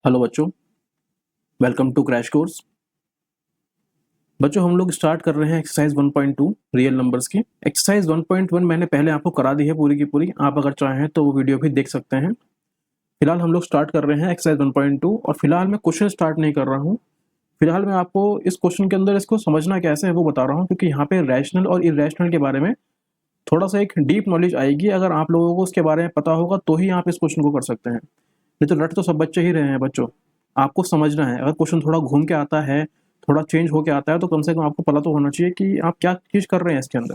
Hello बच्चों, welcome to crash course. बच्चों हम लोग स्टार्ट कर रहे हैं एक्सरसाइज 1.2 रियल नंबर्स की। एक्सरसाइज 1.1 मैंने पहले आपको करा दी है पूरी की पूरी, आप अगर चाहें तो वो वीडियो भी देख सकते हैं। फिलहाल हम लोग स्टार्ट कर रहे हैं एक्सरसाइज 1.2 और फिलहाल मैं क्वेश्चन स्टार्ट नहीं कर रहा हूँ। फिलहाल मैं आपको इस क्वेश्चन के अंदर इसको समझना कैसे है वो बता रहा हूँ, क्योंकि यहाँ पे रैशनल और इरेशनल के बारे में थोड़ा सा एक डीप नॉलेज आएगी। अगर आप लोगों को उसके बारे में पता होगा तो ही आप इस क्वेश्चन को कर सकते हैं, नहीं तो रट तो सब बच्चे ही रहे हैं। बच्चों आपको समझना है, अगर क्वेश्चन थोड़ा घूम के आता है, थोड़ा चेंज होके आता है, तो कम से कम आपको पता तो होना चाहिए कि आप क्या चीज़ कर रहे हैं इसके अंदर।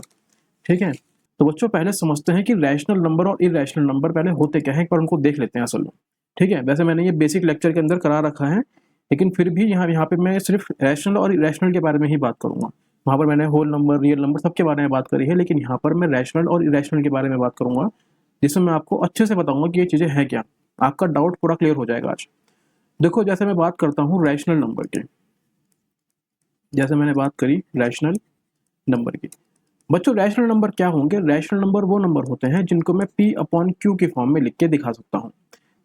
ठीक है, तो बच्चों पहले समझते हैं कि रैशनल नंबर और इरेशनल नंबर पहले होते क्या है, एक बार उनको देख लेते हैं असल में। ठीक है, वैसे मैंने ये बेसिक लेक्चर के अंदर करा रखा है, लेकिन फिर भी यहाँ पे मैं सिर्फ रैशनल और इरेशनल के बारे में ही बात करूंगा। वहाँ पर मैंने होल नंबर, रियल नंबर सबके बारे में बात करी है, लेकिन यहाँ पर मैं रैशनल और इरेशनल के बारे में बात करूंगा, जिसमें मैं आपको अच्छे से बताऊंगा कि ये चीज़ें हैं क्या। आपका डाउट पूरा क्लियर हो जाएगा आज। देखो, जैसे मैं बात करता हूँ रैशनल नंबर की, जैसे मैंने बात करी रैशनल नंबर की। बच्चों रैशनल नंबर क्या होंगे? रैशनल नंबर वो नंबर होते हैं जिनको मैं P अपॉन Q की फॉर्म में लिख के दिखा सकता हूँ।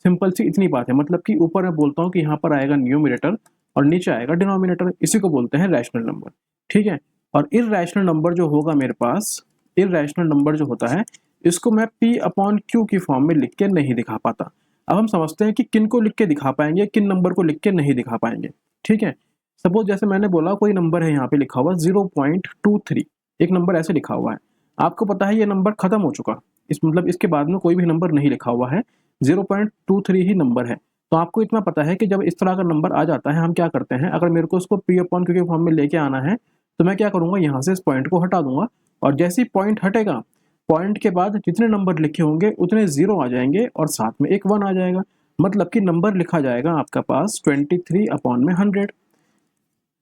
सिंपल सी इतनी बात है, मतलब कि ऊपर मैं बोलता हूँ कि यहाँ पर आएगा न्यूमरेटर और नीचे आएगा डिनोमिनेटर, इसी को बोलते हैं रैशनल नंबर। ठीक है, और इररैशनल नंबर जो होगा मेरे पास, इररैशनल नंबर जो होता है, इसको मैं P अपॉन Q की फॉर्म में लिख के नहीं दिखा पाता। अब हम समझते हैं कि किन को लिख के दिखा पाएंगे, किन नंबर को लिख के नहीं दिखा पाएंगे। ठीक है, सपोज जैसे मैंने बोला कोई नंबर है यहाँ पे लिखा हुआ 0.23, एक नंबर ऐसे लिखा हुआ है। आपको पता है ये नंबर खत्म हो चुका, इस मतलब इसके बाद में कोई भी नंबर नहीं लिखा हुआ है, 0.23 ही नंबर है। तो आपको इतना पता है कि जब इस तरह का नंबर आ जाता है हम क्या करते हैं, अगर मेरे को उसको P अपॉन Q के फॉर्म में लेके आना है तो मैं क्या करूंगा, यहाँ से इस पॉइंट को हटा दूंगा, और जैसे ही पॉइंट हटेगा, पॉइंट के बाद जितने नंबर लिखे होंगे उतने जीरो आ जाएंगे और साथ में एक 1 आ जाएगा। मतलब कि नंबर लिखा जाएगा आपका पास 23 अपॉन में 100।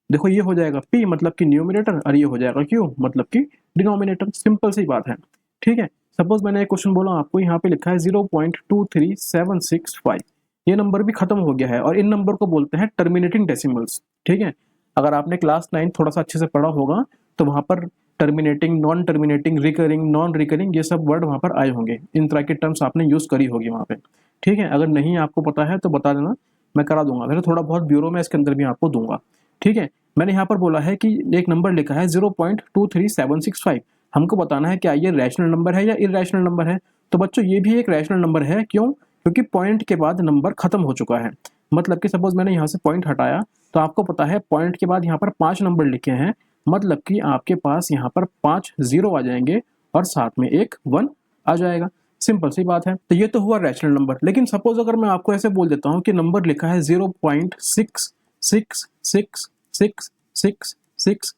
देखो ये हो जाएगा P मतलब कि न्यूमरेटर, और ये हो जाएगा Q मतलब कि डिनोमिनेटर। सिंपल सी बात है। ठीक है, सपोज मैंने एक क्वेश्चन बोला आपको, यहाँ पे लिखा है 0.23765, ये नंबर भी खत्म हो गया है और इन नंबर को बोलते हैं टर्मिनेटिंग डेसिमल्स। ठीक है, अगर आपने क्लास 9 थोड़ा सा अच्छे से पढ़ा होगा तो वहां पर terminating, non terminating, recurring, non recurring, ये सब वर्ड वहां पर आए होंगे, इन तरह की टर्म्स आपने यूज करी होगी वहां पे। ठीक है, अगर नहीं आपको पता है तो बता देना, मैं करा दूंगा, वैसे थोड़ा बहुत ब्यूरो में इसके अंदर भी आपको दूंगा। ठीक है, मैंने यहाँ पर बोला है कि एक नंबर लिखा है 0.23765, हमको बताना है क्या ये रैशनल नंबर है या इररैशनल नंबर है। तो बच्चों ये भी एक रैशनल नंबर है, क्यों? क्योंकि पॉइंट के बाद नंबर खत्म हो चुका है। मतलब कि सपोज मैंने यहाँ से पॉइंट हटाया, तो आपको पता है पॉइंट के बाद यहाँ पर 5 नंबर लिखे हैं, मतलब कि आपके पास यहाँ पर 5 जीरो आ जाएंगे और साथ में एक 1 आ जाएगा। सिंपल सी बात है। तो ये तो हुआ रैशनल नंबर। लेकिन सपोज अगर मैं आपको ऐसे बोल देता हूँ कि नंबर लिखा है 0.666666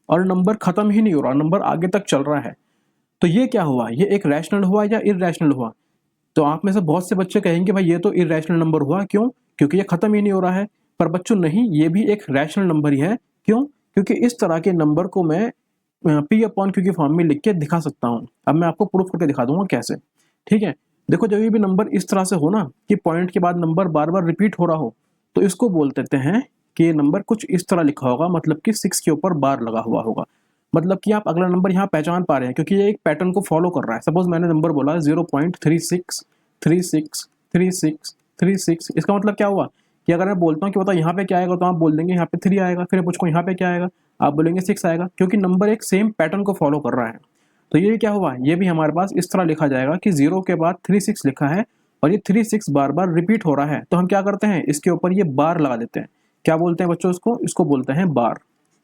और नंबर खत्म ही नहीं हो रहा, नंबर आगे तक चल रहा है, तो ये क्या हुआ? ये एक रैशनल हुआ या इररैशनल हुआ? तो आप में से बहुत से बच्चे कहेंगे भाई ये तो इररैशनल नंबर हुआ, क्यों? क्योंकि ये खत्म ही नहीं हो रहा है। पर बच्चों नहीं, ये भी एक रैशनल नंबर ही है। क्यों? क्योंकि इस तरह के नंबर को मैं P अपॉन Q की फॉर्म में लिख के दिखा सकता हूँ। अब मैं आपको प्रूफ करके दिखा दूंगा कैसे। ठीक है, देखो जब भी नंबर इस तरह से हो ना कि पॉइंट के बाद नंबर बार बार रिपीट हो रहा हो, तो इसको बोल देते हैं कि ये नंबर कुछ इस तरह लिखा होगा, मतलब कि 6 के ऊपर बार लगा हुआ होगा। मतलब कि आप अगला नंबर यहाँ पहचान पा रहे हैं, क्योंकि ये एक पैटर्न को फॉलो कर रहा है। सपोज मैंने नंबर बोला 0.36363636, इसका मतलब क्या हुआ कि अगर मैं बोलता हूँ कि बताओ यहाँ पे क्या आएगा, तो आप बोल देंगे यहाँ पे 3 आएगा, फिर पूछो यहाँ पे क्या आएगा, आप बोलेंगे 6 आएगा, क्योंकि नंबर एक सेम पैटर्न को फॉलो कर रहा है। तो ये क्या हुआ, ये भी हमारे पास इस तरह लिखा जाएगा कि 0 के बाद 36 लिखा है और ये 36 बार बार रिपीट हो रहा है, तो हम क्या करते हैं, इसके ऊपर ये बार लगा देते हैं। क्या बोलते हैं बच्चों इसको? इसको बोलते हैं बार।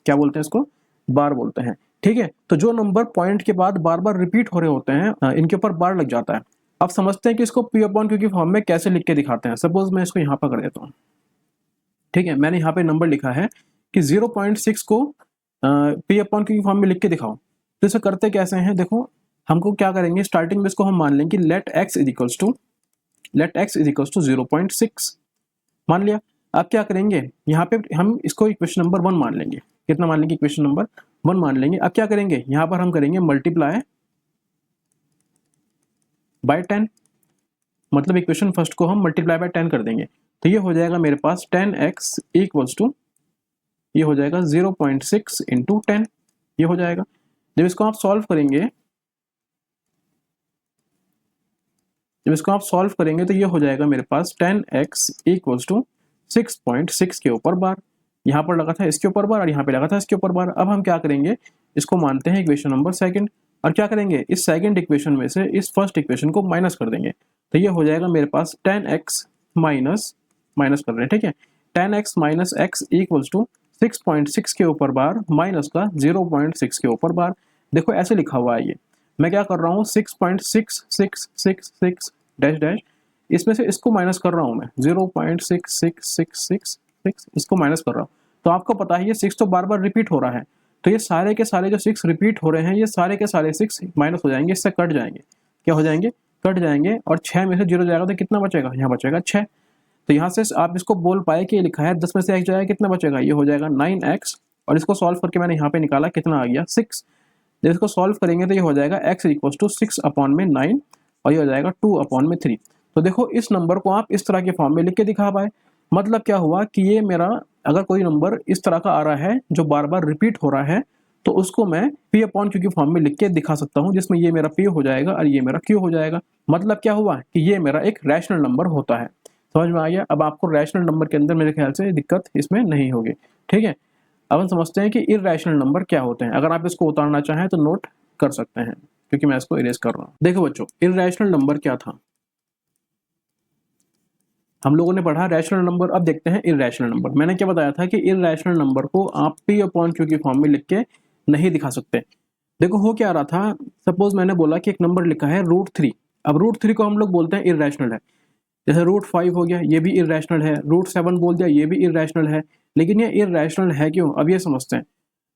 क्या बोलते हैं इसको? बार बोलते हैं। ठीक है, तो जो नंबर पॉइंट के बाद बार बार रिपीट हो रहे होते हैं इनके ऊपर बार लग जाता है। अब समझते हैं कि इसको P अपॉन Q की फॉर्म में कैसे लिख के दिखाते हैं। सपोज मैं इसको यहाँ पर कर देता हूँ। ठीक है, मैंने यहाँ पे नंबर लिखा है कि 0.6 को P अपॉन Q की फॉर्म में लिख के दिखाओ। तो इसे करते कैसे हैं, देखो हमको क्या करेंगे, स्टार्टिंग में इसको हम मान लेंगे let x is equals to 0.6 मान लिया। अब क्या करेंगे, यहाँ पे हम इसको इक्वेशन नंबर 1 मान लेंगे। कितना मान लेंगे? इक्वेशन नंबर 1 मान लेंगे। अब क्या करेंगे, यहाँ पर हम करेंगे मल्टीप्लाई बाय 10, मतलब इक्वेशन फर्स्ट को हम मल्टीप्लाई बाय 10 कर देंगे। तो ये हो जाएगा मेरे पास 10x इक्वल्स टू, ये हो जाएगा 0.6 इंटू 10, ये हो जाएगा। जब इसको आप सॉल्व करेंगे, तो ये हो जाएगा मेरे पास 10x इक्वल्स टू 6.6 के ऊपर बार, यहाँ पर लगा था इसके ऊपर बार और यहाँ पे लगा था इसके ऊपर बार। अब हम क्या करेंगे, इसको मानते हैं इक्वेशन नंबर सेकंड, और क्या करेंगे, इस सेकंड इक्वेशन में से इस फर्स्ट इक्वेशन को माइनस कर देंगे। तो ये हो जाएगा मेरे पास 10x माइनस कर रहे हैं, ठीक है, 10x minus x equals to 6.6 के ऊपर बार माइनस का 0.6 के ऊपर बार। देखो ऐसे लिखा हुआ है ये, मैं क्या कर रहा हूँ 6.6666 डैश डैश, इसमें से इसको माइनस कर रहा हूँ मैं 0.66666, इसको माइनस कर रहा हूँ। तो आपको पता है ये 6 तो बार बार रिपीट हो रहा है, तो ये सारे के सारे जो 6 रिपीट हो रहे हैं ये सारे के सारे 6 माइनस हो जाएंगे, इससे कट जाएंगे। क्या हो जाएंगे, कट जाएंगे, और 6 में से 0 जाएगा तो कितना बचेगा, यहाँ बचेगा 6। तो यहाँ से आप इसको बोल पाए कि ये लिखा है 10 में से x जाएगा कितना बचेगा, ये हो जाएगा 9x, और इसको सॉल्व करके मैंने यहाँ पे निकाला कितना आ गया 6। जब इसको सॉल्व करेंगे तो ये हो जाएगा x इक्वल टू 6/9 और ये हो जाएगा 2/3। तो देखो इस नंबर को आप इस तरह के फॉर्म में लिख के दिखा पाए। मतलब क्या हुआ कि ये मेरा अगर कोई नंबर इस तरह का आ रहा है जो बार बार रिपीट हो रहा है तो उसको मैं p/q की फॉर्म में लिख के दिखा सकता हूँ, जिसमें ये मेरा p हो जाएगा और ये मेरा q हो जाएगा। मतलब क्या हुआ कि ये मेरा एक रैशनल नंबर होता है। समझ में आ गया। अब आपको रैशनल नंबर के अंदर मेरे ख्याल से दिक्कत इसमें नहीं होगी, ठीक है। अब हम समझते हैं कि इररेशनल नंबर क्या होते हैं। अगर आप इसको उतारना चाहें तो नोट कर सकते हैं, क्योंकि मैं इसको इरेज कर रहा हूँ। देखो बच्चों, इररेशनल नंबर क्या था, हम लोगों ने पढ़ा रैशनल नंबर। अब देखते हैं इररेशनल नंबर। मैंने क्या बताया था कि इररेशनल नंबर को आप p/q की फॉर्म में लिख के नहीं दिखा सकते। देखो हो क्या रहा था, सपोज मैंने बोला कि एक नंबर लिखा है √3। अब √3 को हम लोग बोलते हैं इररेशनल है। जैसे √5 हो गया, ये भी इररेशनल है। √7 बोल दिया, ये भी इररेशनल है। लेकिन ये इररेशनल है क्यों, अब ये समझते हैं।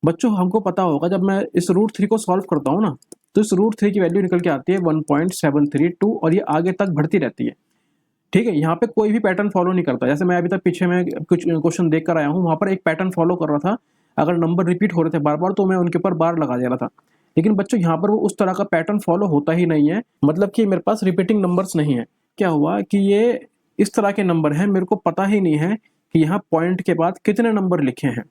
बच्चों हमको पता होगा जब मैं इस √3 को सॉल्व करता हूँ ना, तो इस √3 की वैल्यू निकल के आती है 1.732 और ये आगे तक बढ़ती रहती है, ठीक है। यहाँ पे कोई भी पैटर्न फॉलो नहीं करता। जैसे मैं अभी तक पीछे में कुछ क्वेश्चन देख कर आया हूँ, वहाँ पर एक पैटर्न फॉलो कर रहा था। अगर नंबर रिपीट हो रहे थे बार बार तो मैं उनके ऊपर बार लगा दे रहा था। लेकिन बच्चों यहाँ पर वो उस तरह का पैटर्न फॉलो होता ही नहीं है, मतलब कि मेरे पास रिपीटिंग नंबर्स नहीं है। क्या हुआ कि ये इस तरह के नंबर हैं, मेरे को पता ही नहीं है कि यहाँ पॉइंट के बाद कितने नंबर लिखे हैं।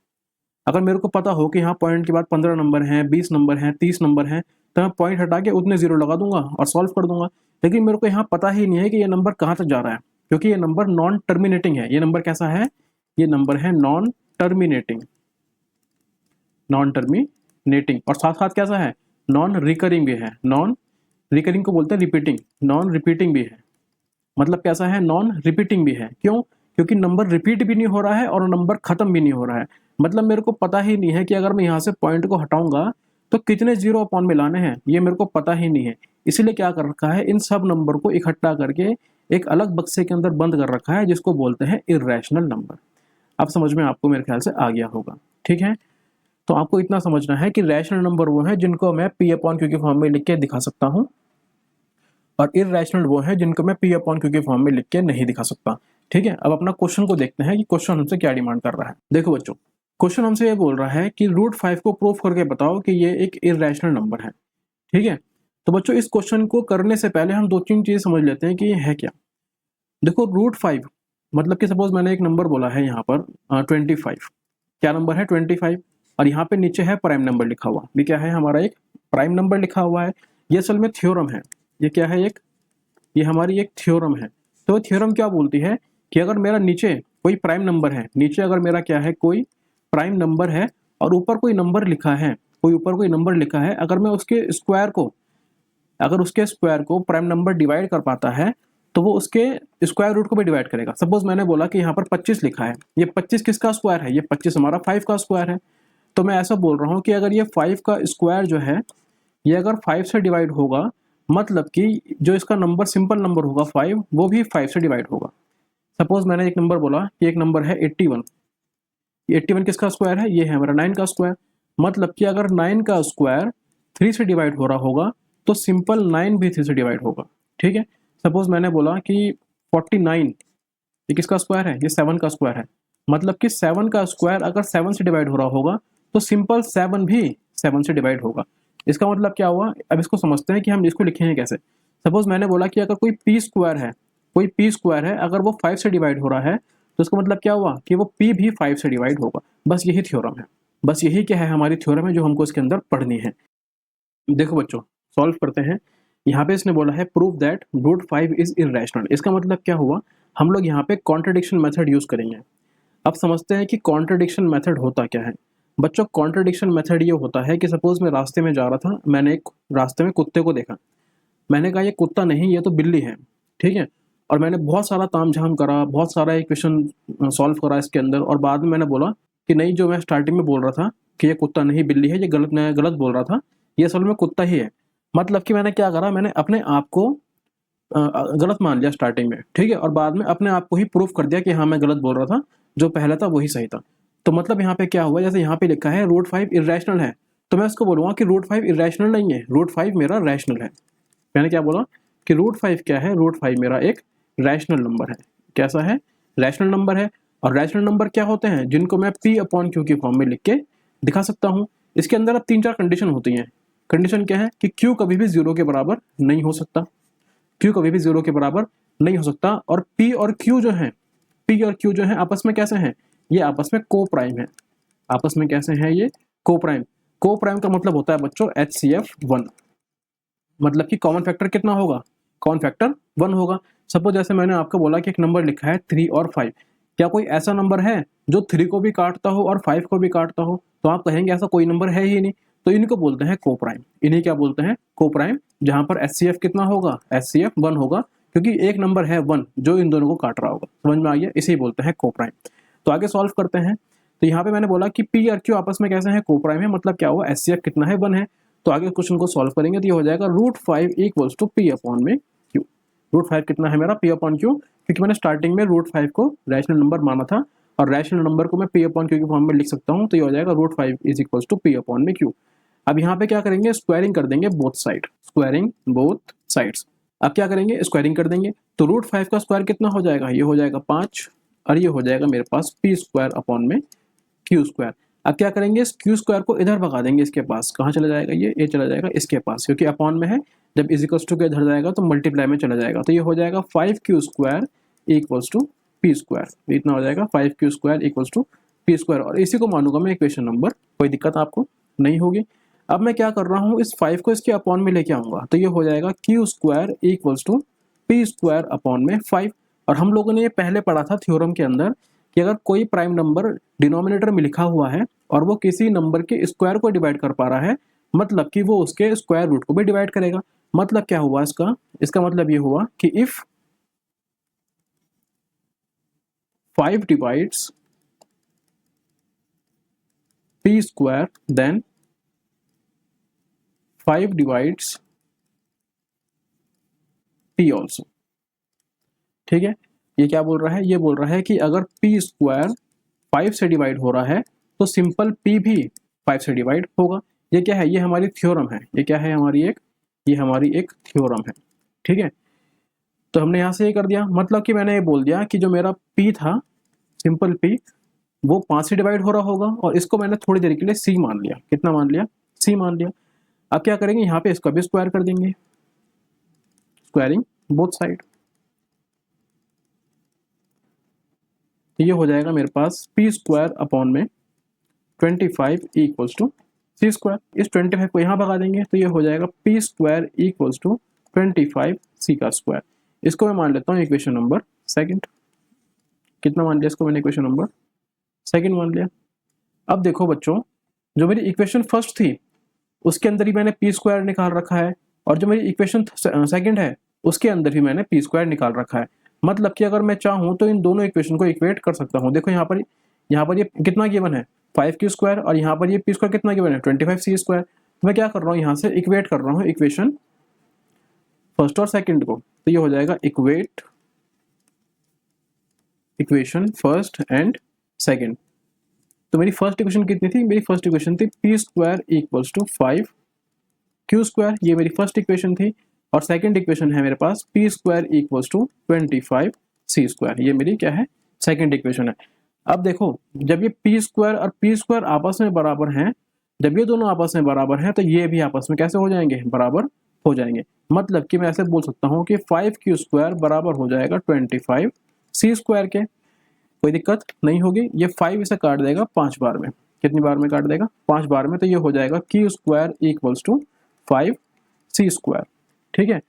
अगर मेरे को पता हो कि यहाँ पॉइंट के बाद 15 नंबर हैं, 20 नंबर हैं, 30 नंबर हैं, तो मैं पॉइंट हटा के उतने जीरो लगा दूंगा और सॉल्व कर दूंगा। लेकिन मेरे को यहाँ पता ही नहीं है कि ये नंबर कहाँ तक जा रहा है, क्योंकि ये नंबर नॉन टर्मिनेटिंग है। ये नंबर कैसा है, ये नंबर है नॉन टर्मिनेटिंग, और साथ साथ कैसा है, नॉन रिकरिंग भी है। नॉन रिकरिंग को बोलते हैं रिपीटिंग, नॉन रिपीटिंग भी है। मतलब कैसा है, नॉन रिपीटिंग भी है। क्यों, क्योंकि नंबर रिपीट भी नहीं हो रहा है और नंबर खत्म भी नहीं हो रहा है। मतलब मेरे को पता ही नहीं है कि अगर मैं यहाँ से पॉइंट को हटाऊंगा तो कितने जीरो अपॉन में लाने हैं, ये मेरे को पता ही नहीं है। इसीलिए क्या कर रखा है, इन सब नंबर को इकट्ठा करके एक अलग बक्से के अंदर बंद कर रखा है, जिसको बोलते हैं इररेशनल नंबर। अब समझ में आपको मेरे ख्याल से आ गया होगा, ठीक है। तो आपको इतना समझना है कि रैशनल नंबर वो है जिनको मैं p/q की फॉर्म में लिख के दिखा सकता हूँ, और इररेशनल वो है जिनको मैं p/q की फॉर्म में लिख के नहीं दिखा सकता, ठीक है। अब अपना क्वेश्चन को देखते हैं कि क्वेश्चन हमसे क्या डिमांड कर रहा है। देखो बच्चों, क्वेश्चन हमसे ये बोल रहा है कि √5 को प्रूफ करके बताओ कि ये एक इररेशनल नंबर है, ठीक है। तो बच्चों इस क्वेश्चन को करने से पहले हम 2-3 चीज समझ लेते हैं कि ये है क्या। देखो √5 मतलब कि सपोज मैंने एक नंबर बोला है यहाँ पर 25, क्या नंबर है 25, और यहाँ पे नीचे है प्राइम नंबर लिखा हुआ। ये क्या है, हमारा एक प्राइम नंबर लिखा हुआ है। ये असल में थ्योरम है। ये क्या है, ये हमारी एक थ्योरम है। तो थ्योरम क्या बोलती है कि अगर मेरा नीचे कोई प्राइम नंबर है, नीचे अगर मेरा क्या है कोई प्राइम नंबर है और ऊपर कोई नंबर लिखा है, अगर मैं उसके स्क्वायर को प्राइम नंबर डिवाइड कर पाता है तो वो उसके स्क्वायर रूट को भी डिवाइड करेगा। सपोज मैंने बोला कि यहाँ पर 25 लिखा है, ये 25 किसका स्क्वायर है, ये 25 हमारा 5 का स्क्वायर है। तो मैं ऐसा बोल रहा हूँ कि अगर ये 5 का स्क्वायर जो है ये अगर 5 से डिवाइड होगा, मतलब कि जो इसका नंबर सिंपल नंबर होगा 5, वो भी 5 से डिवाइड होगा। सपोज मैंने एक नंबर बोला कि एक नंबर है 81, 81 किसका स्क्वायर है, ये है हमारा 9 का स्क्वायर। मतलब कि अगर 9 का स्क्वायर 3 से डिवाइड हो रहा होगा तो सिंपल 9 भी 3 से डिवाइड होगा, ठीक है। सपोज मैंने बोला कि 49 ये किसका स्क्वायर है, ये 7 का स्क्वायर है। मतलब कि 7 का स्क्वायर अगर 7 से डिवाइड हो रहा होगा तो सिंपल 7 भी 7 से डिवाइड होगा। इसका मतलब क्या हुआ, अब इसको समझते हैं कि हम इसको लिखेंगे कैसे। सपोज मैंने बोला कि अगर कोई p स्क्वायर है, अगर वो 5 से डिवाइड हो रहा है तो इसका मतलब क्या हुआ कि वो p भी 5 से डिवाइड होगा। बस यही थ्योरम है, बस यही क्या है हमारी थ्योरम है जो हमको इसके अंदर पढ़नी है। देखो बच्चों सॉल्व करते हैं। यहाँ पे इसने बोला है प्रूव दैट √5 इज इररेशनल। इसका मतलब क्या हुआ, हम लोग यहाँ पे कॉन्ट्रडिक्शन मेथड यूज करेंगे। अब समझते हैं कि कॉन्ट्रडिक्शन मेथड होता क्या है। बच्चों कॉन्ट्रडिक्शन मेथड ये होता है कि सपोज मैं रास्ते में जा रहा था, मैंने एक रास्ते में कुत्ते को देखा, मैंने कहा ये कुत्ता नहीं ये तो बिल्ली है, ठीक है, और मैंने बहुत सारा तामझाम करा, बहुत सारा इक्वेशन सॉल्व करा इसके अंदर, और बाद में मैंने बोला कि नहीं जो मैं स्टार्टिंग में बोल रहा था कि ये कुत्ता नहीं बिल्ली है, ये गलत, मैं गलत बोल रहा था, ये असल में कुत्ता ही है। मतलब कि मैंने क्या करा, मैंने अपने आप को गलत मान लिया स्टार्टिंग में, ठीक है, और बाद में अपने आप को ही प्रूफ कर दिया कि हाँ मैं गलत बोल रहा था, जो पहले था वही सही था। तो मतलब यहाँ पे क्या हुआ, जैसे यहाँ पे लिखा है रूट 5 इरेशनल है, तो मैं इसको बोलूँगा कि रूट 5 इरेशनल नहीं है, रूट 5 मेरा रैशनल है। मैंने क्या बोला कि रूट 5 क्या है, रूट 5 मेरा एक रैशनल नंबर है। कैसा है, रैशनल नंबर है। और रैशनल नंबर क्या होते हैं, जिनको मैं P अपॉन Q की फॉर्म में लिख के दिखा सकता हूँ। इसके अंदर अब 3-4 कंडीशन होती हैं। कंडीशन क्या है कि Q कभी भी 0 के बराबर नहीं हो सकता, Q कभी भी 0 के बराबर नहीं हो सकता, और P और Q जो है, P और Q जो है आपस में कैसे हैं, ये आपस में को प्राइम है। आपस में कैसे हैं ये, को प्राइम। को प्राइम का मतलब होता है बच्चों HCF1, मतलब कि कॉमन फैक्टर कितना होगा, कॉमन फैक्टर 1 होगा। सपोज जैसे मैंने आपको बोला कि एक नंबर लिखा है 3 और 5, क्या कोई ऐसा नंबर है जो 3 को भी काटता हो और 5 को भी काटता हो, तो आप कहेंगे ऐसा कोई नंबर है ही नहीं। तो इनको बोलते हैं को प्राइम, इन्हीं क्या बोलते हैं, को प्राइम, जहां पर HCF कितना होगा, HCF 1 होगा, क्योंकि एक नंबर है 1 जो इन दोनों को काट रहा होगा। समझ में आ गया, इसे बोलते हैं को प्राइम। तो आगे सॉल्व करते हैं। तो यहाँ पे मैंने बोला कि P और Q आपस में कैसे हैं, को प्राइम है, मतलब क्या हुआ, HCF कितना है, 1 है। तो आगे क्वेश्चन को सॉल्व करेंगे तो ये हो जाएगा root 5 equals to P upon में Q। रूट 5 कितना है मेरा, P अपॉन Q, क्योंकि मैंने स्टार्टिंग में रूट 5 को रैशनल नंबर माना था, और रैशनल नंबर को मैं P अपॉन Q की फॉर्म में लिख सकता हूँ। तो ये हो जाएगा root 5 is equals to P upon में Q। अब यहाँ पे क्या करेंगे, स्क्वायरिंग कर देंगे both side, squaring both sides. अब क्या करेंगे, स्क्वायरिंग कर देंगे, तो रूट 5 का स्क्वायर कितना हो जाएगा, ये हो जाएगा 5, और ये हो जाएगा मेरे पास P स्क्वायर अपॉन में Q स्क्वायर। अब क्या करेंगे, इस Q स्क्वायर को इधर भगा देंगे, इसके पास कहाँ चला जाएगा, ये चला जाएगा इसके पास, क्योंकि अपॉन में है, जब इज इक्वल्स टू के इधर जाएगा तो मल्टीप्लाई में चला जाएगा। तो ये हो जाएगा 5Q square equals to P square, इतना हो जाएगा 5Q square equals to P square, और इसी को मानूंगा मैं इक्वेशन नंबर, कोई दिक्कत आपको नहीं होगी। अब मैं क्या कर रहा हूँ, इस 5 को इसके अपॉन में लेके आऊंगा, तो ये हो जाएगा Q square equals to P square upon में 5। और हम लोगों ने ये पहले पढ़ा था थ्योरम के अंदर कि अगर कोई प्राइम नंबर डिनोमिनेटर में लिखा हुआ है और वो किसी नंबर के स्क्वायर को डिवाइड कर पा रहा है, मतलब कि वो उसके स्क्वायर रूट को भी डिवाइड करेगा। मतलब क्या हुआ इसका, इसका मतलब ये हुआ कि if 5 divides P square then 5 divides P also. ठीक है, ये क्या बोल रहा है, ये बोल रहा है कि अगर P स्क्वायर 5 से डिवाइड हो रहा है तो सिंपल P भी 5 से डिवाइड होगा। ये क्या है, ये हमारी थ्योरम है, ये क्या है हमारी एक, ये हमारी एक थ्योरम है। ठीक है, तो हमने यहाँ से ये कर दिया, मतलब कि मैंने ये बोल दिया कि जो मेरा P था, सिंपल P, वो 5 से डिवाइड हो रहा होगा, और इसको मैंने थोड़ी देर के लिए C मान लिया। कितना मान लिया, C मान लिया। अब क्या करेंगे, यहाँ पे इसका भी स्क्वायर कर देंगे, स्क्वायरिंग बोथ साइड। तो ये हो जाएगा मेरे पास P स्क्वायर अपॉन में 25 इक्वल्स टू C स्क्वायर। इस 25 को यहाँ भगा देंगे तो ये हो जाएगा P square equals to 25 C का स्क्वायर। इसको मैं मान लेता हूँ इक्वेशन नंबर सेकंड। कितना मान लिया इसको मैंने, इक्वेशन नंबर सेकंड मान लिया। अब देखो बच्चों, जो मेरी इक्वेशन फर्स्ट थी उसके अंदर ही मैंने P स्क्वायर निकाल रखा है, और जो मेरी इक्वेशन सेकंड है उसके अंदर भी मैंने P स्क्वायर निकाल रखा है। मतलब कि अगर मैं चाहूँ तो इन दोनों इक्वेशन को इक्वेट कर सकता हूँ। देखो यहाँ पर ये कितना गिवन है, 5Q स्क्वायर, और यहाँ पर ये P स्क्वायर कितना गिवन है, 25C स्क्वायर। तो मैं क्या कर रहा हूँ, यहाँ से इक्वेट कर रहा हूँ इक्वेशन फर्स्ट और सेकंड को। तो ये हो जाएगा equate equation first and second. तो मेरी फर्स्ट इक्वेशन कितनी थी, मेरी फर्स्ट इक्वेशन थी P square equals to 5Q square, ये मेरी फर्स्ट इक्वेशन थी। और सेकंड इक्वेशन है मेरे पास P square equals to 25C square, ये मेरी क्या है, सेकंड इक्वेशन है। अब देखो, जब ये P स्क्वायर और P स्क्वायर आपस में बराबर हैं, जब ये दोनों आपस में बराबर हैं तो ये भी आपस में कैसे हो जाएंगे, बराबर हो जाएंगे। मतलब कि मैं ऐसे बोल सकता हूँ कि 5Q स्क्वायर बराबर हो जाएगा 25C स्क्वायर के। कोई दिक्कत नहीं होगी। ये 5 इसे काट देगा 5 बार में, कितनी बार में काट देगा, 5 बार में। तो ये हो जाएगा Q square equals to 5C square. ठीक है,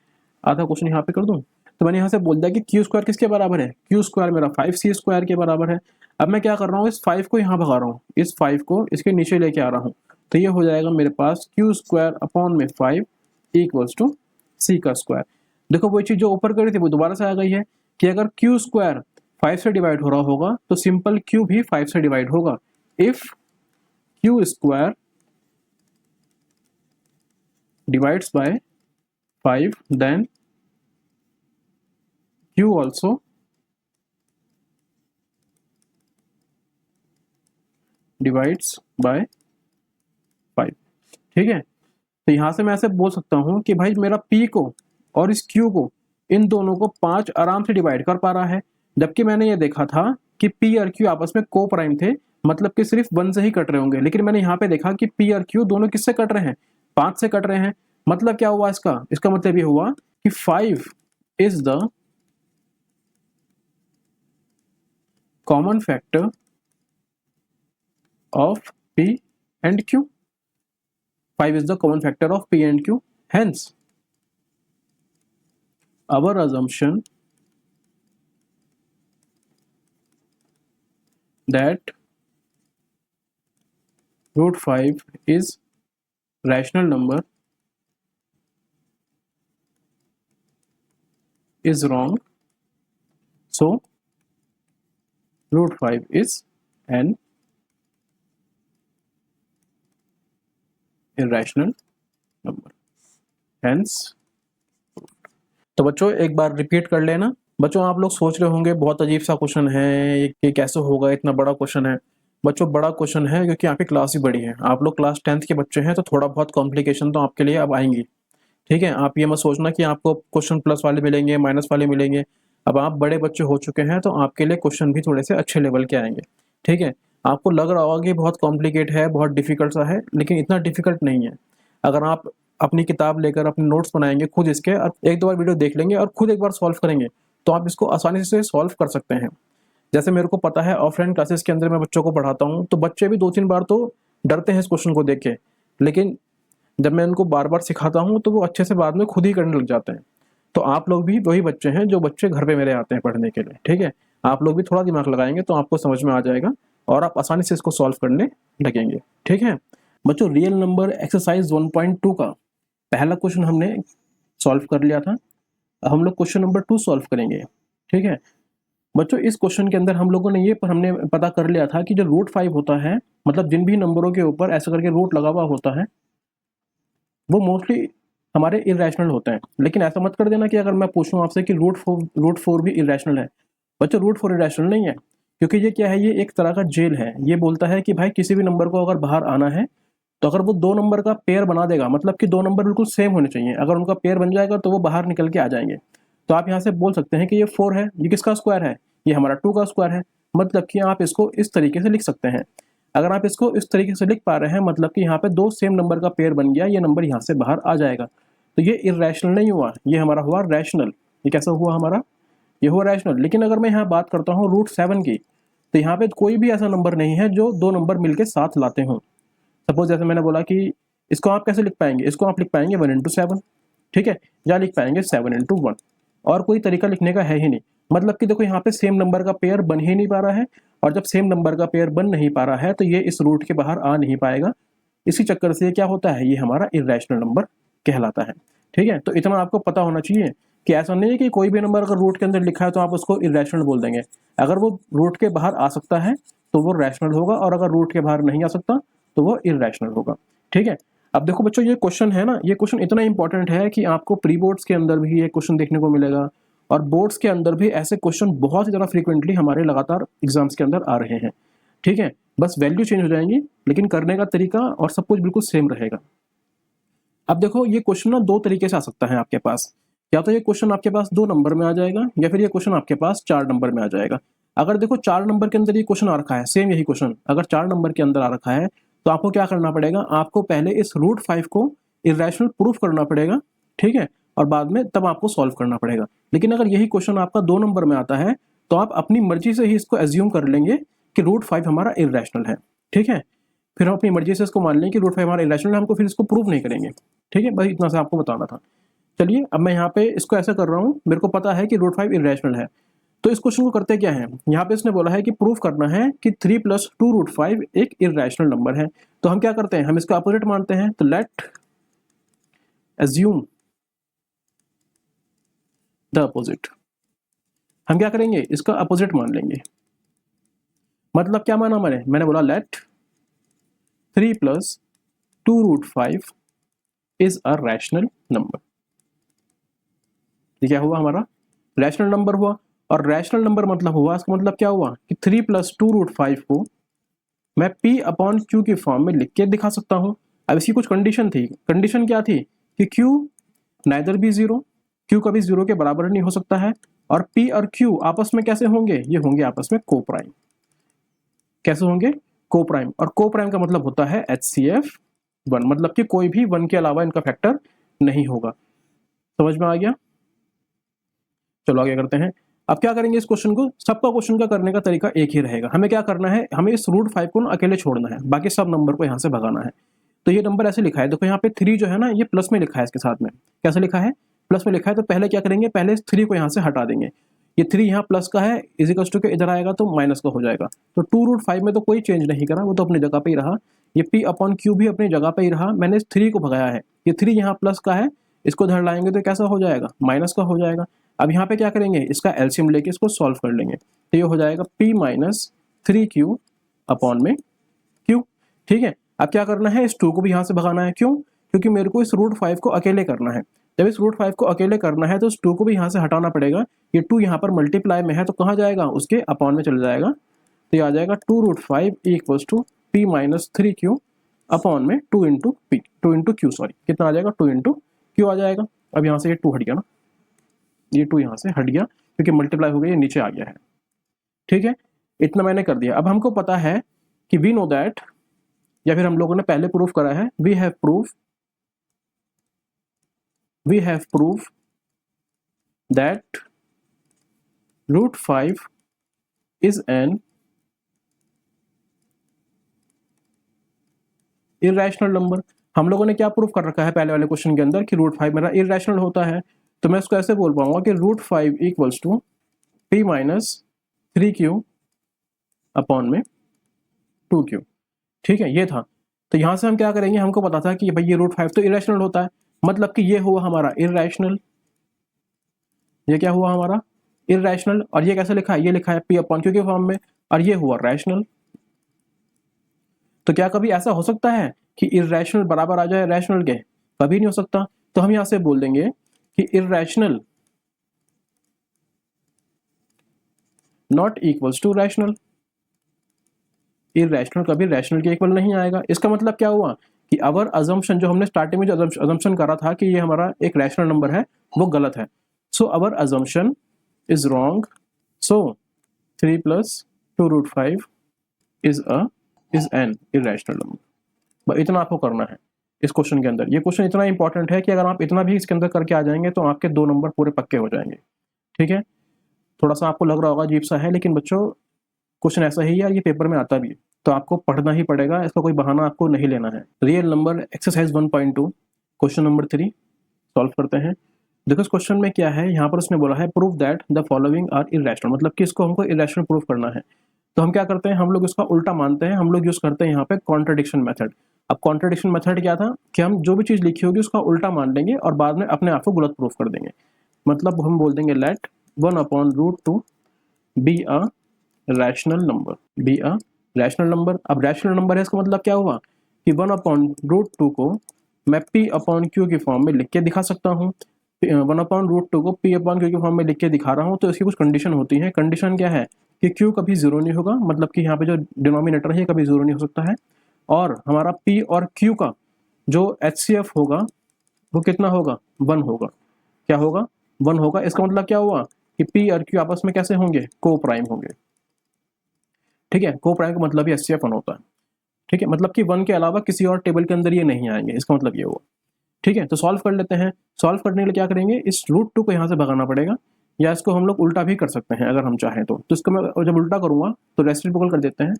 आधा क्वेश्चन यहाँ पे कर दूं, तो मैंने यहाँ से बोल दिया कि Q स्क्वायर किसके बराबर है, Q स्क्वायर मेरा 5C स्क्वायर के बराबर है। अब मैं क्या कर रहा हूँ, इस 5 को यहाँ भगा रहा हूँ, इस 5 को इसके नीचे लेके आ रहा हूँ, तो ये हो जाएगा मेरे पास क्यू स्क्वायर अपॉन में 5 इक्वल्स टू सी का स्क्वायर। देखो वही चीज़ जो ऊपर करी थी वो दोबारा से आ गई है कि अगर क्यू स्क्वायर 5 से डिवाइड हो रहा होगा तो सिंपल क्यू भी 5 से डिवाइड होगा। If Q square divides by 5 then Q also divides by 5। ठीक है, तो यहां से मैं ऐसे बोल सकता हूं कि भाई मेरा P को और इस Q को, इन दोनों को 5 आराम से डिवाइड कर पा रहा है, जबकि मैंने ये देखा था कि P और Q आपस में को प्राइम थे, मतलब कि सिर्फ 1 से ही कट रहे होंगे, लेकिन मैंने यहाँ पे देखा कि P और Q दोनों किससे कट रहे हैं, 5 से कट रहे हैं। मतलब क्या हुआ इसका मतलब ये हुआ कि 5 is the common factor of P and Q. 5 is the common factor of P and Q. Hence, our assumption that root 5 is rational number is wrong. So, root 5 is an irrational number. Hence, तो बच्चों एक बार repeat कर लेना। बच्चों आप लोग सोच रहे होंगे बहुत अजीब सा क्वेश्चन है, ये कैसे होगा, इतना बड़ा क्वेश्चन है। बच्चों बड़ा क्वेश्चन है क्योंकि यहाँ पे क्लास ही बड़ी है, आप लोग क्लास 10th के बच्चे हैं, तो थोड़ा बहुत कॉम्प्लिकेशन तो आपके लिए अब आएंगी। ठीक है, आप ये मत सोचना कि आपको क्वेश्चन प्लस वाले मिलेंगे, माइनस वाले मिलेंगे। अब आप बड़े बच्चे हो चुके हैं तो आपके लिए क्वेश्चन भी थोड़े से अच्छे लेवल के आएंगे। ठीक है, आपको लग रहा होगा कि बहुत कॉम्प्लिकेट है, बहुत डिफिकल्ट सा है, लेकिन इतना डिफिकल्ट नहीं है। अगर आप अपनी किताब लेकर अपने नोट्स बनाएंगे खुद इसके, और एक दो बार वीडियो देख लेंगे और खुद एक बार सॉल्व करेंगे, तो आप इसको आसानी से सॉल्व कर सकते हैं। जैसे मेरे को पता है ऑफलाइन क्लासेस के अंदर मैं बच्चों को पढ़ाता हूँ, तो बच्चे भी 2-3 बार तो डरते हैं इस क्वेश्चन को देख के, लेकिन जब मैं उनको बार बार सिखाता हूँ तो वो अच्छे से बाद में खुद ही करने लग जाते हैं। तो आप लोग भी वही बच्चे हैं जो बच्चे घर पे मेरे आते हैं पढ़ने के लिए। ठीक है, आप लोग भी थोड़ा दिमाग लगाएंगे तो आपको समझ में आ जाएगा और आप आसानी से इसको सॉल्व करने लगेंगे। ठीक है बच्चों, रियल नंबर एक्सरसाइज 1.2 का पहला क्वेश्चन हमने सॉल्व कर लिया था। हम लोग क्वेश्चन नंबर 2 सॉल्व करेंगे। ठीक है बच्चों, इस क्वेश्चन के अंदर हम लोगों ने हमने पता कर लिया था कि जो रूट 5 होता है, मतलब जिन भी नंबरों के ऊपर ऐसा करके रूट लगा हुआ होता है, वो मोस्टली हमारे इरेशनल होते हैं। लेकिन ऐसा मत कर देना कि अगर मैं पूछूं आपसे कि रूट फोर भी इरेशनल है। बच्चों रूट 4 इरेशनल नहीं है, क्योंकि ये क्या है, ये एक तरह का जेल है। ये बोलता है कि भाई किसी भी नंबर को अगर बाहर आना है तो अगर वो 2 नंबर का पेयर बना देगा, मतलब कि 2 नंबर बिल्कुल सेम होने चाहिए, अगर उनका पेयर बन जाएगा तो वो बाहर निकल के आ जाएंगे। तो आप यहाँ से बोल सकते हैं कि ये 4 है, ये किसका स्क्वायर है, ये हमारा 2 का स्क्वायर है। मतलब कि आप इसको इस तरीके से लिख सकते हैं। अगर आप इसको इस तरीके से लिख पा रहे हैं, मतलब कि यहाँ पे 2 सेम नंबर का पेयर बन गया, ये नंबर यहाँ से बाहर आ जाएगा। तो ये इरेशनल नहीं हुआ, ये हमारा हुआ रैशनल। ये कैसा हुआ हमारा, ये हुआ रैशनल। लेकिन अगर मैं यहाँ बात करता हूँ रूट 7 की, तो यहाँ पे कोई भी ऐसा नंबर नहीं है जो 2 नंबर मिलके साथ लाते हों। सपोज जैसे मैंने बोला कि इसको आप कैसे लिख पाएंगे, इसको आप लिख पाएंगे 1 into 7। ठीक है, या लिख पाएंगे 7 into 1, और कोई तरीका लिखने का है ही नहीं। मतलब कि देखो यहाँ पे सेम नंबर का पेयर बन ही नहीं पा रहा है, और जब सेम नंबर का पेयर बन नहीं पा रहा है तो ये इस रूट के बाहर आ नहीं पाएगा। इसी चक्कर से क्या होता है, ये हमारा इरेशनल नंबर कहलाता है। ठीक है, तो इतना आपको पता होना चाहिए कि ऐसा नहीं है कि कोई भी नंबर अगर रूट के अंदर लिखा है तो आप उसको इरेशनल बोल देंगे। अगर वो रूट के बाहर आ सकता है तो वो रैशनल होगा, और अगर रूट के बाहर नहीं आ सकता तो वो इरेशनल होगा। ठीक है, अब देखो बच्चों, ये क्वेश्चन है ना, ये क्वेश्चन इतना इंपॉर्टेंट है कि आपको प्री बोर्ड्स के अंदर भी ये क्वेश्चन देखने को मिलेगा, और बोर्ड्स के अंदर भी ऐसे क्वेश्चन बहुत ही ज़्यादा फ्रीक्वेंटली हमारे लगातार एग्जाम्स के अंदर आ रहे हैं। ठीक है, बस वैल्यू चेंज हो जाएंगी, लेकिन करने का तरीका और सब कुछ बिल्कुल सेम रहेगा। अब देखो ये क्वेश्चन ना 2 तरीके से आ सकता है आपके पास, या तो ये क्वेश्चन आपके पास 2 नंबर में आ जाएगा, या फिर ये क्वेश्चन आपके पास 4 नंबर में आ जाएगा। अगर देखो 4 नंबर के अंदर ये क्वेश्चन आ रखा है, सेम यही क्वेश्चन अगर 4 नंबर के अंदर आ रखा है, तो आपको क्या करना पड़ेगा, आपको पहले इस रूट 5 को इरेशनल प्रूफ करना पड़ेगा। ठीक है, और बाद में तब आपको सॉल्व करना पड़ेगा। लेकिन अगर यही क्वेश्चन आपका 2 नंबर में आता है, तो आप अपनी मर्जी से ही इसको एज्यूम कर लेंगे कि रूट 5 हमारा इरेशनल है। ठीक है, फिर हम अपनी मर्जी से इसको मान लें कि रूट 5 हमारा इरेशनल है, हमको फिर इसको प्रूव नहीं करेंगे। ठीक है, बस इतना से आपको बताना था। चलिए अब मैं यहाँ पे इसको ऐसा कर रहा हूँ, मेरे को पता है कि रूट 5 इरेशनल है, तो इस क्वेश्चन को करते क्या है, यहाँ पे इसने बोला है कि प्रूफ करना है कि 3 + 2√5 एक इर्रेशनल नंबर है। तो हम क्या करते हैं, हम इसका अपोजिट मानते हैं। तो लेट एज्यूम द अपोजिट, हम क्या करेंगे, इसका अपोजिट मान लेंगे। मतलब क्या माना मैंने बोला let 3 + 2√5 is a rational number. ये क्या हुआ, हमारा रैशनल नंबर हुआ। और रैशनल नंबर मतलब हुआ, इसका मतलब क्या हुआ कि 3 + 2√5 को मैं P/Q की फॉर्म में लिख के दिखा सकता हूं। अब इसकी कुछ कंडीशन थी। कंडीशन क्या थी कि Q neither be zero, Q कभी जीरो के बराबर नहीं हो सकता है, और P और Q आपस में कैसे होंगे, ये होंगे आपस में को प्राइम। कैसे होंगे, को प्राइम। और को प्राइम का मतलब होता है HCF1, मतलब कि कोई भी 1 के अलावा इनका फैक्टर नहीं होगा। समझ में आ गया। चलो आगे करते हैं। अब क्या करेंगे, इस क्वेश्चन को, सबका क्वेश्चन का करने का तरीका एक ही रहेगा। हमें क्या करना है, हमें इस √5 को अकेले छोड़ना है, बाकी सब नंबर को यहाँ से भगाना है। तो ये नंबर ऐसे लिखा है, देखो यहाँ पे 3 जो है ना, ये प्लस में लिखा है, इसके साथ में कैसे लिखा है, प्लस में लिखा है। तो पहले क्या करेंगे, पहले इस 3 को यहाँ से हटा देंगे। ये 3 यहाँ प्लस का है, इजिकल्स टू के इधर आएगा तो माइनस का हो जाएगा। तो 2√5 में तो कोई चेंज नहीं करा, वो तो अपनी जगह पे ही रहा। ये P/Q भी अपनी जगह पे ही रहा। मैंने इस 3 को भगाया है, ये 3 यहाँ प्लस का है, इसको इधर लाएंगे तो कैसा हो जाएगा, माइनस का हो जाएगा। अब यहाँ पे क्या करेंगे, इसका एलसीएम लेके इसको सॉल्व कर लेंगे। तो ये हो जाएगा P - 3Q अपॉन में Q। ठीक है। अब क्या करना है, इस 2 को भी यहाँ से भगाना है। क्यों, क्योंकि मेरे को इस √5 को अकेले करना है। जब इस √5 को अकेले करना है तो इस 2 को भी यहाँ से हटाना पड़ेगा। ये 2 यहाँ पर मल्टीप्लाई में है तो कहाँ जाएगा, उसके अपॉन में चल जाएगा। तो ये आ जाएगा 2√5 = P - 3Q अपॉन में 2 × Q, सॉरी कितना आ जाएगा, 2 × Q आ जाएगा। अब यहाँ से ये 2 हट गया ना, ये 2 यहाँ से हट गया क्योंकि मल्टीप्लाई हो गया, ये नीचे आ गया है। ठीक है, इतना मैंने कर दिया। अब हमको पता है कि वी नो दैट, या फिर हम लोगों ने पहले प्रूफ करा है, we have proof that √5 is an irrational number. हम लोगों ने क्या प्रूफ कर रखा है पहले वाले क्वेश्चन के अंदर कि √5 मेरा इर्रेशनल होता है। तो मैं इसको ऐसे बोल पाऊंगा कि √5 = P - 3Q अपॉन में 2Q। ठीक है, ये था। तो यहां से हम क्या करेंगे, हमको पता था कि भाई ये √5 तो इरेशनल होता है, मतलब कि ये हुआ हमारा इर्रेशनल। ये क्या हुआ हमारा, इर्रेशनल। और ये कैसे लिखा है, ये लिखा है P/Q के फॉर्म में, और ये हुआ रैशनल। तो क्या कभी ऐसा हो सकता है कि इर्रेशनल बराबर आ जाए रैशनल के, कभी नहीं हो सकता। तो हम यहां से बोल देंगे कि irrational not equals to rational. Irrational कभी रैशनल के इक्वल नहीं आएगा। इसका मतलब क्या हुआ कि अवर अजम्पशन, जो हमने स्टार्टिंग में जो अजम्पशन करा था कि ये हमारा एक रैशनल नंबर है, वो गलत है। So our assumption is wrong. So 3 + 2√5 is an irrational number. इतना आपको करना है इस क्वेश्चन के अंदर। ये क्वेश्चन इतना इंपॉर्टेंट है कि अगर आप इतना भी इसके अंदर करके आ जाएंगे तो आपके 2 नंबर पूरे पक्के हो जाएंगे। ठीक है, थोड़ा सा आपको लग रहा होगा अजीब सा है, लेकिन बच्चों क्वेश्चन ऐसा ही है और ये पेपर में आता भी है, तो आपको पढ़ना ही पड़ेगा, इसका कोई बहाना आपको नहीं लेना है। Real number exercise 1.2 question number 3 solve करते हैं। देखो इस क्वेश्चन में क्या है, यहाँ पर उसने बोला है prove that the following are irrational, मतलब कि इसको हमको इर्रेशनल प्रूव करना है। तो हम क्या करते हैं, हम लोग इसका उल्टा मानते हैं। हम लोग यूज करते हैं यहाँ पे कॉन्ट्रडिक्शन मेथड। अब कॉन्ट्रडिक्शन मेथड क्या था कि हम जो भी चीज लिखी होगी उसका उल्टा मान लेंगे और बाद में अपने आप को गलत प्रूफ कर देंगे। मतलब हम बोल देंगे let 1/√2 be a rational number. अब रैशनल नंबर है, इसका मतलब क्या हुआ कि 1/√2 को मैं P/Q की फॉर्म में लिख के दिखा सकता हूँ। 1/√2 को P/Q की फॉर्म में लिख के दिखा रहा हूँ, तो इसकी कुछ कंडीशन होती है। कंडीशन क्या है कि Q कभी जीरो नहीं होगा, मतलब कि यहाँ पे जो डिनोमिनेटर है कभी जीरो नहीं हो सकता है। और हमारा P और Q का जो HCF होगा वो कितना होगा, 1 होगा। क्या होगा, 1 होगा। इसका मतलब क्या हुआ कि P और Q आपस में कैसे होंगे, को प्राइम होंगे। ठीक है, को प्राइम का मतलब ही HCF 1 होता है। ठीक है, मतलब कि 1 के अलावा किसी और टेबल के अंदर ये नहीं आएंगे, इसका मतलब ये हुआ। ठीक है, तो सॉल्व कर लेते हैं। सॉल्व करने के लिए क्या करेंगे, इस √2 को यहाँ से भगाना पड़ेगा, या इसको हम लोग उल्टा भी कर सकते हैं अगर हम चाहें तो। इसको मैं जब उल्टा करूंगा तो रेसिप्रोकल कर देते हैं,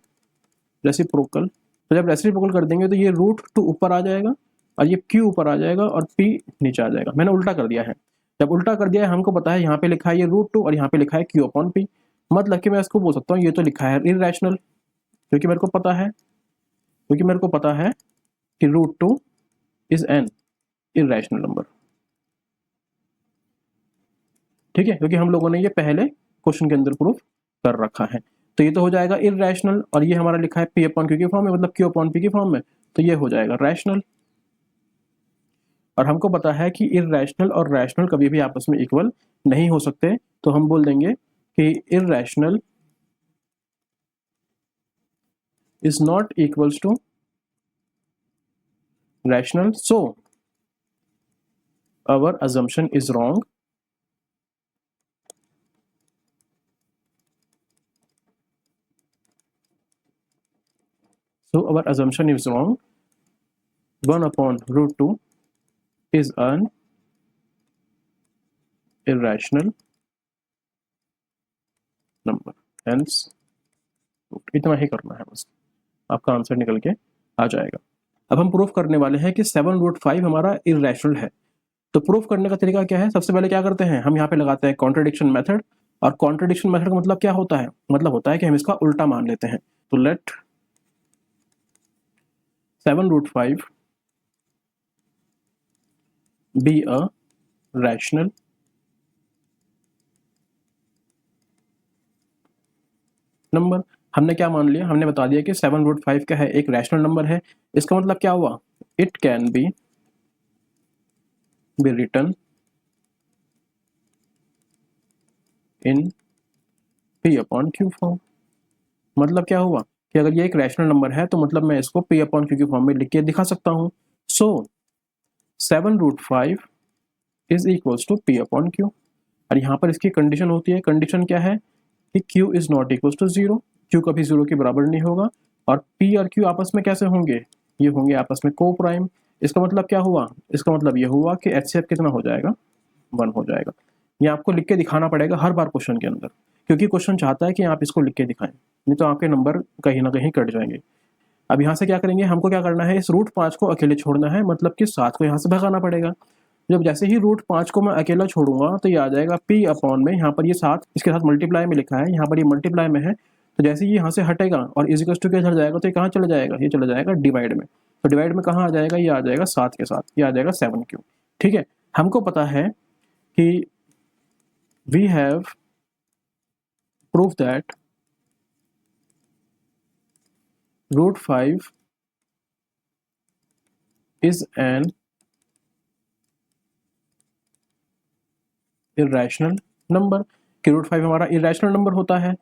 रेसिप्रोकल। तो जब रेसिप्रोकल कर देंगे तो ये √2 ऊपर आ जाएगा और ये Q ऊपर आ जाएगा और P नीचे आ जाएगा। मैंने उल्टा कर दिया है। जब उल्टा कर दिया है, हमको पता है यहाँ पे लिखा है ये √2 और यहाँ पे लिखा है Q अपॉन P, मतलब कि मैं इसको बोल सकता हूँ ये तो लिखा है इररेशनल, क्योंकि मेरे को पता है कि √2 इज एन इररेशनल नंबर। ठीक है, क्योंकि हम लोगों ने ये पहले क्वेश्चन के अंदर प्रूफ कर रखा है। तो ये तो हो जाएगा इररेशनल, और ये हमारा लिखा है P अपॉन Q की फॉर्म में, मतलब Q अपॉन P की फॉर्म में, तो ये हो जाएगा रैशनल। और हमको पता है कि इररेशनल और रैशनल कभी भी आपस में इक्वल नहीं हो सकते, तो हम बोल देंगे कि irrational is not equals to rational, so our assumption is wrong. So our assumption is wrong. 1 upon √2 is an irrational number. Hence इतना ही करना है बस, आपका आंसर निकल के आ जाएगा। अब हम प्रूफ करने वाले हैं कि 7√5 हमारा इररेशनल है। तो प्रूफ करने का तरीका क्या है? सबसे पहले क्या करते हैं, हम यहाँ पे लगाते हैं कॉन्ट्रडिक्शन मेथड। और कॉन्ट्रडिक्शन मेथड का मतलब क्या होता है? मतलब होता है कि हम इसका उल्टा मान लेते हैं। तो let 7√5 be a rational number. हमने क्या मान लिया? हमने बता दिया कि 7√5 क्या है, एक रैशनल नंबर है। इसका मतलब क्या हुआ? It can be written in P upon Q form. मतलब क्या हुआ कि अगर ये एक रैशनल नंबर है तो मतलब मैं इसको P अपॉन Q की फॉर्म में लिख के दिखा सकता हूँ। So 7√5 is equals to P upon Q। और यहाँ पर इसकी कंडीशन होती है। कंडीशन क्या है कि Q is not equals to 0, Q कभी 0 के बराबर नहीं होगा। और P और Q आपस में कैसे होंगे? ये होंगे आपस में को प्राइम। इसका मतलब क्या हुआ? इसका मतलब ये हुआ कि HCF कितना हो जाएगा? 1 हो जाएगा। ये आपको लिख के दिखाना पड़ेगा हर बार क्वेश्चन के अंदर, क्योंकि क्वेश्चन चाहता है कि आप इसको लिख के दिखाएं, नहीं तो आपके नंबर कहीं ना कहीं कट जाएंगे। अब यहाँ से क्या करेंगे, हमको क्या करना है, इस √5 को अकेले छोड़ना है, मतलब कि 7 को यहाँ से भगाना पड़ेगा। जब जैसे ही √5 को मैं अकेला छोड़ूंगा तो ये आ जाएगा P अपॉन में, यहाँ पर ये 7 इसके साथ मल्टीप्लाई में लिखा है, यहाँ पर ये मल्टीप्लाई में है, तो जैसे ही यहाँ से हटेगा और इज इक्वल्स टू के इधर जाएगा तो ये कहाँ चला जाएगा? ये चला जाएगा डिवाइड में। तो डिवाइड में कहाँ आ जाएगा? ये आ जाएगा 7 के साथ, ये आ जाएगा 7Q। ठीक है, हमको पता है कि we have proof that √5 is an irrational number. कि √5 हमारा इररेशनल नंबर होता है।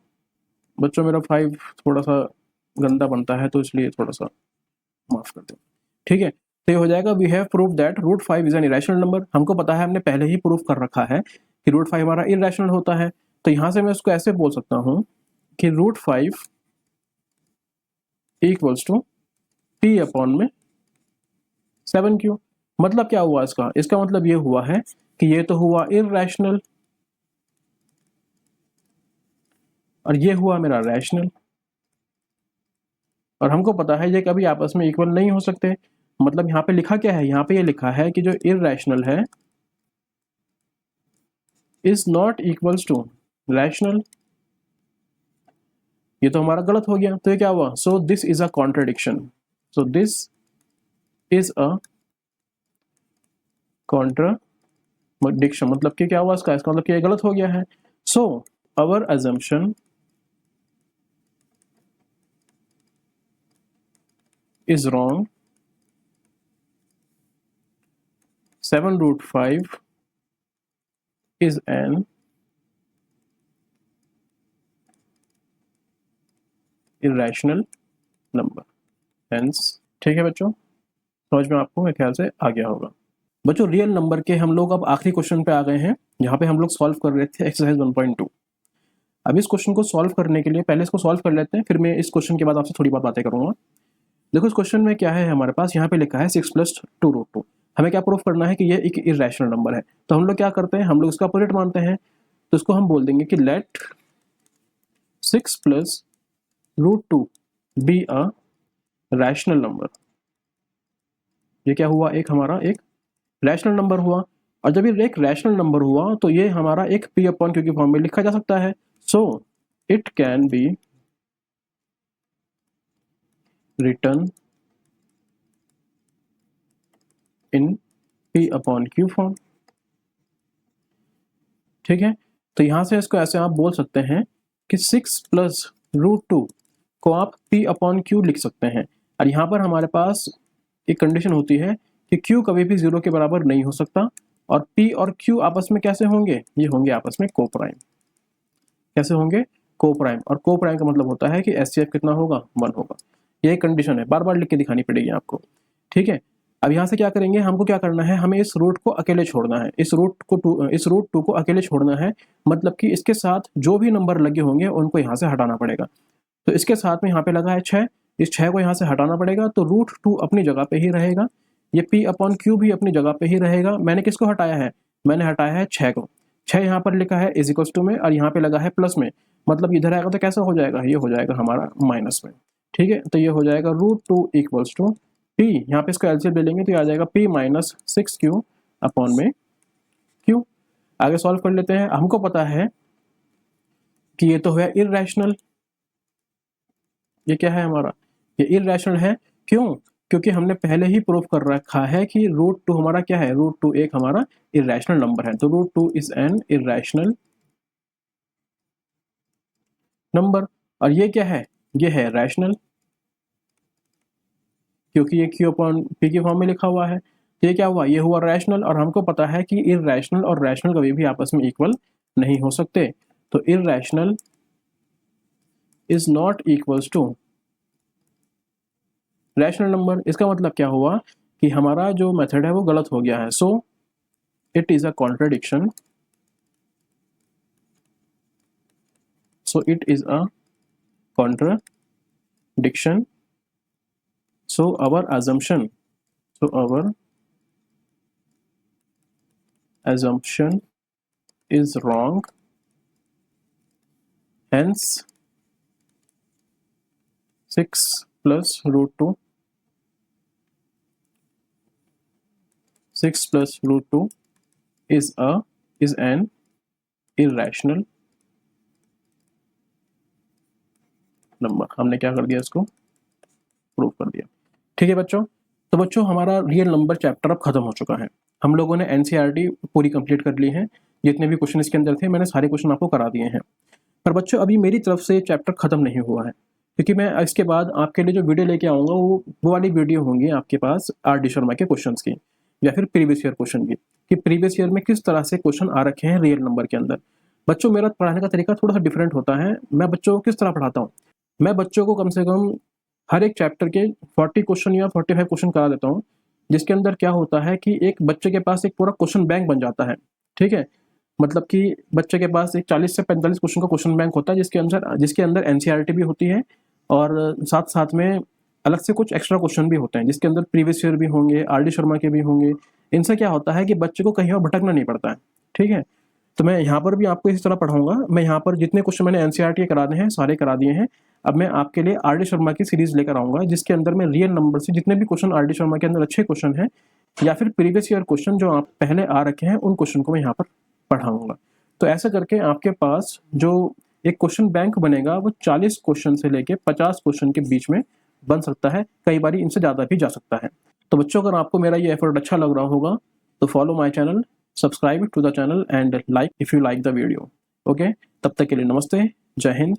बच्चों मेरा 5 थोड़ा सा गंदा बनता है तो इसलिए थोड़ा सा माफ कर दें। ठीक है, तो ये हो जाएगा we have prove that √5 is an irrational number. हमको पता है, हमने पहले ही प्रूफ कर रखा है कि √5 हमारा इरेशनल होता है। तो यहां से मैं इसको ऐसे बोल सकता हूं कि √5 इक्वल्स टू P अपॉन में 7Q। मतलब क्या हुआ इसका? इसका मतलब ये हुआ है कि ये तो हुआ इररेशनल और ये हुआ मेरा रैशनल। और हमको पता है ये कभी आपस में इक्वल नहीं हो सकते। मतलब यहाँ पे लिखा क्या है? यहाँ पे ये लिखा है कि जो इररेशनल है is not equals to rational. ये तो हमारा गलत हो गया। तो ये क्या हुआ? So this is a contradiction. So this is a contradiction. मतलब कि क्या हुआ इसका? इसका मतलब कि ये गलत हो गया है। So our assumption is wrong. 7√5 is an irrational number. Hence, ठीक है बच्चों, समझ में आपको मेरे ख्याल से आ गया होगा। बच्चों रियल नंबर के हम लोग अब आखिरी क्वेश्चन पे आ गए हैं, जहाँ पे हम लोग सॉल्व कर रहे थे एक्सरसाइज 1.2। अब इस क्वेश्चन को सॉल्व करने के लिए पहले इसको सॉल्व कर लेते हैं, फिर मैं इस क्वेश्चन के बाद आपसे थोड़ी बहुत बातें करूंगा। देखो इस क्वेश्चन में क्या है हमारे पास, यहाँ पे लिखा है 6 + 2√2। हमें क्या प्रूफ करना है कि ये एक इरेशनल नंबर है। तो हम लोग क्या करते हैं, हम लोग इसका अपोजिट मानते हैं। तो इसको हम बोल देंगे कि let 6 + √2 be a rational number. ये क्या हुआ? एक हमारा एक रैशनल नंबर हुआ। और जब ये एक रैशनल नंबर हुआ तो ये हमारा एक p अपॉन क्यू की फॉर्म में लिखा जा सकता है। So it can B return in p upon Q form. ठीक है, तो यहां से इसको ऐसे आप बोल सकते हैं कि 6 प्लस रूट 2 को आप p अपॉन क्यू लिख सकते हैं। और यहाँ पर हमारे पास एक कंडीशन होती है कि q कभी भी 0 के बराबर नहीं हो सकता, और p और q आपस में कैसे होंगे, ये होंगे आपस में कोप्राइम। कैसे होंगे, कोप्राइम। और कोप्राइम का मतलब होता है कि एचसीएफ कितना होगा, 1 होगा। ये कंडीशन है, बार बार लिख के दिखानी पड़ेगी आपको। ठीक है, अब यहाँ से क्या करेंगे, हमको क्या करना है, हमें इस रूट को अकेले छोड़ना है, इस रूट टू को अकेले छोड़ना है। मतलब कि इसके साथ जो भी नंबर लगे होंगे उनको यहाँ से हटाना पड़ेगा। तो इसके साथ में यहाँ पे लगा है 6, इस 6 को यहाँ से हटाना पड़ेगा, तो रूट 2 अपनी जगह पे ही रहेगा, ये p अपॉन क्यू भी अपनी जगह पे ही रहेगा। मैंने किसको हटाया है, मैंने हटाया है 6 को। 6 यहाँ पर लिखा है इज इक्वल टू में, और यहाँ पे लगा है प्लस में, मतलब इधर आएगा तो कैसा हो जाएगा, ये हो जाएगा हमारा माइनस में। ठीक है, तो ये हो जाएगा रूट 2 इक्वल्स टू p, यहाँ पे इसको एलसीएम ले लेंगे तो ये आ जाएगा p माइनस 6q अपॉन में q। आगे सॉल्व कर लेते हैं। हमको पता है कि ये तो है इररेशनल, ये क्या है हमारा, ये इररेशनल है। क्यों, क्योंकि हमने पहले ही प्रूव कर रखा है कि रूट 2 हमारा क्या है, रूट 2 एक हमारा इररेशनल नंबर है। तो root 2 is an irrational number. और ये क्या है, ये है रैशनल, क्योंकि ये q अपॉन p की फॉर्म में लिखा हुआ है। तो ये क्या हुआ, ये हुआ रैशनल। और हमको पता है कि इररेशनल और रैशनल कभी भी आपस में इक्वल नहीं हो सकते। तो irrational is not equals to rational number. इसका मतलब क्या हुआ कि हमारा जो मेथड है वो गलत हो गया है। So it is a contradiction, so it is a contradiction. So our assumption is wrong. Hence 6 plus root 2 is an irrational number. हमने क्या कर दिया, इसको प्रूव कर दिया। ठीक है बच्चों, तो बच्चों हमारा रियल नंबर चैप्टर अब खत्म हो चुका है। हम लोगों ने एनसीईआरटी पूरी कंप्लीट कर ली है। जितने भी क्वेश्चन इसके अंदर थे मैंने सारे क्वेश्चन आपको करा दिए हैं। पर बच्चों अभी मेरी तरफ से चैप्टर खत्म नहीं हुआ है, क्योंकि मैं इसके बाद आपके लिए जो वीडियो लेके आऊँगा वो वाली वीडियो होंगी आपके पास आर.डी. शर्मा के क्वेश्चन की, या फिर प्रीवियस ईयर क्वेश्चन की, कि प्रीवियस ईयर में किस तरह से क्वेश्चन आ रखे हैं रियल नंबर के अंदर। बच्चों मेरा पढ़ाने का तरीका थोड़ा सा डिफरेंट होता है। मैं बच्चों को किस तरह पढ़ाता हूँ, मैं बच्चों को कम से कम हर एक चैप्टर के 40 क्वेश्चन या 45 क्वेश्चन करा देता हूँ, जिसके अंदर क्या होता है कि एक बच्चे के पास एक पूरा क्वेश्चन बैंक बन जाता है। ठीक है, मतलब कि बच्चे के पास एक 40 से 45 क्वेश्चन का क्वेश्चन बैंक होता है, जिसके अंदर एनसीईआरटी भी होती है, और साथ साथ में अलग से कुछ एक्स्ट्रा क्वेश्चन भी होते हैं, जिसके अंदर प्रीवियस ईयर भी होंगे, आर.डी. शर्मा के भी होंगे। इनसे क्या होता है कि बच्चे को कहीं और भटकना नहीं पड़ता है। ठीक है, तो मैं यहाँ पर भी आपको इस तरह पढ़ाऊंगा। मैं यहाँ पर जितने क्वेश्चन मैंने एनसीईआरटी करा दिए हैं सारे करा दिए हैं। अब मैं आपके लिए आर.डी. शर्मा की सीरीज लेकर आऊंगा, जिसके अंदर मैं रियल नंबर से जितने भी क्वेश्चन आर.डी. शर्मा के अंदर अच्छे क्वेश्चन हैं, या फिर प्रीवियस ईयर क्वेश्चन जो आप पहले आ रखे हैं, उन क्वेश्चन को मैं यहाँ पर पढ़ाऊंगा। तो ऐसा करके आपके पास जो एक क्वेश्चन बैंक बनेगा वो 40 क्वेश्चन से लेके 50 क्वेश्चन के बीच में बन सकता है, कई बार इनसे ज़्यादा भी जा सकता है। तो बच्चों अगर आपको मेरा ये एफर्ट अच्छा लग रहा होगा तो follow my channel, subscribe to the channel and like if you like the video. Okay, तब तक के लिए नमस्ते, जय हिंद,